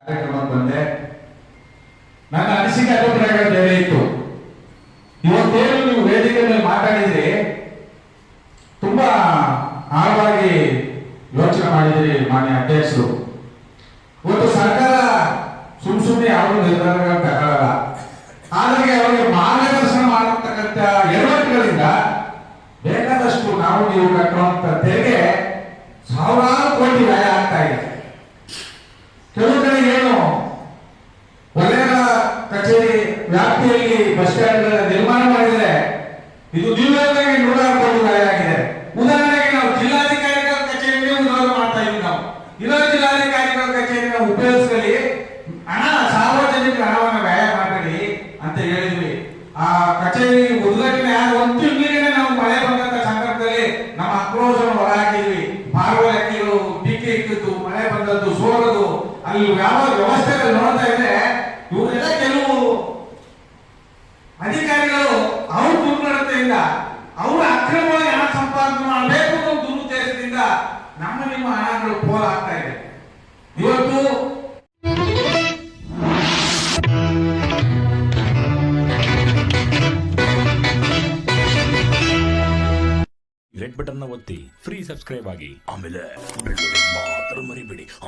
ಕಾರ್ಯಕ್ರಮಕ್ಕೆ ಬಂದೆ. ನನ್ನ ಅನಿಸಿಕೆ ಅಭಿಪ್ರಾಯಗಳು ಬೇರೆ ಇತ್ತು. ಇವತ್ತೇನು ನೀವು ವೇದಿಕೆ ಮೇಲೆ ಮಾತಾಡಿದ್ರಿ, ತುಂಬಾ ಆಳವಾಗಿ ಯೋಚನೆ ಮಾಡಿದ್ರಿ ಮಾನ್ಯ ಅಧ್ಯಕ್ಷರು. ಇವತ್ತು ಸರ್ಕಾರ ಸುಮ್ಮನೆ ಯಾರು ನಿರ್ಧಾರಗಳು ತಗೊಳ್ಳಲ್ಲ, ಆದರೆ ಅವರಿಗೆ ಮಾರ್ಗದರ್ಶನ ಮಾಡತಕ್ಕಂಥ ಎಡವಟ್ಟುಗಳಿಂದ ಬೇಕಾದಷ್ಟು ನಾವು ನೀವು ಕಟ್ಟುವಂತ ತೆರಿಗೆ ಸಾವಿರಾರು ಕೋಟಿ ವ್ಯಯ ಆಗ್ತಾ ಇದೆ. ಕೆಲವು ಕಡೆ ಏನು ವಲಯದ ಕಚೇರಿ ವ್ಯಾಪ್ತಿಯಲ್ಲಿ ಬಸ್ ಸ್ಟ್ಯಾಂಡ್ ನಿರ್ಮಾಣ ಮಾಡಿದರೆ ಇದು ನೀವೇನಾಗಿ 106 ಕೋಟಿ ವ್ಯಯ ಆಗಿದೆ. ಉದಾಹರಣೆಗೆ ನಾವು ಜಿಲ್ಲಾಧಿಕಾರಿಗಳ ಕಚೇರಿನೇ ಉದಾಹರಣೆ ಮಾಡ್ತಾ ಇದ್ದೀವಿ. ನಾವು ಇರೋ ಜಿಲ್ಲಾಧಿಕಾರಿಗಳ ಕಚೇರಿ ನಾವು ಉಪಯೋಗಿಸಲಿ, ಹಣ ಸಾರ್ವಜನಿಕ ಹಣವನ್ನು ವ್ಯಯ ಮಾಡಬೇಡಿ ಅಂತ ಹೇಳಿದ್ವಿ. ಆ ಕಚೇರಿ ಉದ್ಘಾಟನೆ ಆದ ಒಂದು ತಿಂಗಳಿಗೆ ನಾವು ಮಳೆ ಬಂದಂತ ಸಂದರ್ಭದಲ್ಲಿ ನಮ್ಮ ಆಕ್ರೋಶವನ್ನು ಹೊರಹಾಕಿದ್ವಿ. ಪಾರ್ವತಿಗಳು ಟೀಕೆ ಇಟ್ಟಿದ್ದು, ಮಳೆ ಬಂದದ್ದು, ಸೋರದು, ಅಲ್ಲಿ ಯಾವ ವ್ಯವಸ್ಥೆಗಳು ನೋಡ್ತಾ ಇದ್ರೆ ಇವರೆಲ್ಲ ಕೆಲವು ಅಧಿಕಾರಿಗಳು ಅವ್ರ ದುರ್ನಡತೆಯಿಂದ, ಅವರ ಅಕ್ರಮವಾಗಿ ಹಣ ಸಂಪಾದನೆ ಮಾಡಬೇಕು ಅನ್ನೋ ದುರುದ್ದೇಶದಿಂದ ನಿಮ್ಮ ಹಣಗಳು ಪೋಲ್ ಆಗ್ತಾ ಇದೆ. ಇವತ್ತು ರೆಡ್ ಬಟನ್ ಒತ್ತಿ ಫ್ರೀ ಸಬ್ಸ್ಕ್ರೈಬ್ ಆಗಿ, ಆಮೇಲೆ ಬೆಳ್ಳುಳ್ಳಿ ಮಾತ್ರ ಮರಿಬೇಡಿ.